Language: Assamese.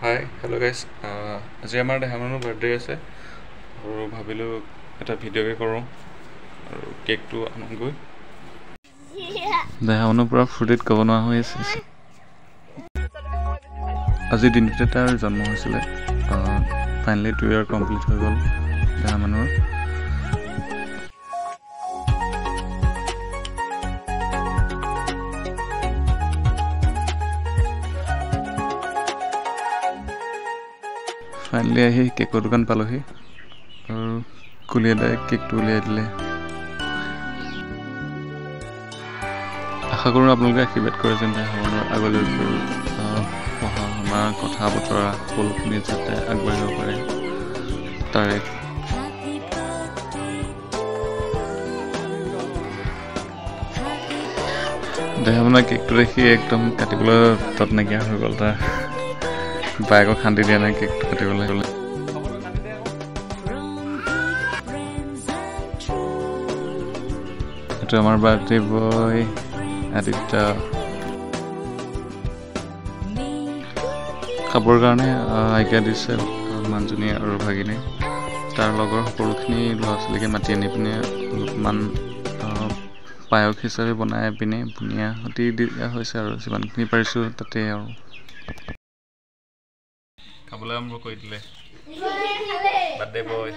হাই হেল্ল' গাইজ আজি আমাৰ দেহামানৰ বাৰ্থডে আছে আৰু ভাবিলোঁ এটা ভিডিঅ'কে কৰোঁ আৰু কেকটো আনোগৈ দেহামানৰ পৰা ফূৰ্তিত ক'ব নোৱাৰা হৈ আছে আজিৰ দিনটোতে তাৰ জন্ম হৈছিলে ফাইনেলি 2 year কমপ্লিট হৈ গ'ল দেহামানৰ ফাইনেলি আহি কেকৰ দোকান পালোহি আৰু কুলিয়ে কেকটো উলিয়াই দিলে আশা কৰোঁ আপোনালোকে আশীৰ্বাদ কৰে যেন দেহামানৰ আগলৈ পঢ়া শুনা কথা বতৰা সকলোখিনি যাতে আগবাঢ়িব পাৰে তাৰে দেহামানৰ কেকটো দেখি একদম কাটিবলৈ তত নাইকিয়া হৈ গ'ল তাৰ বাইকক শান্তি দিয়া নাই কেকটো কাটিবলৈ গ'লে এইটো আমাৰ বাৰ্থডে বয় আদিত্য খাবৰ কাৰণে আজ্ঞা দিছে মানুহজনী আৰু ভাগিনী তাৰ লগৰ সকলোখিনি ল'ৰা ছোৱালীকে মাতি আনি পিনে অলপমান পায়স হিচাপে বনাই পিনে বুনিয়া সতি দিয়া হৈছে আৰু যিমানখিনি পাৰিছোঁ তাতে আৰু খাবলৈ আৰম্ভ কৰি দিলে বাৰ্থডে বয়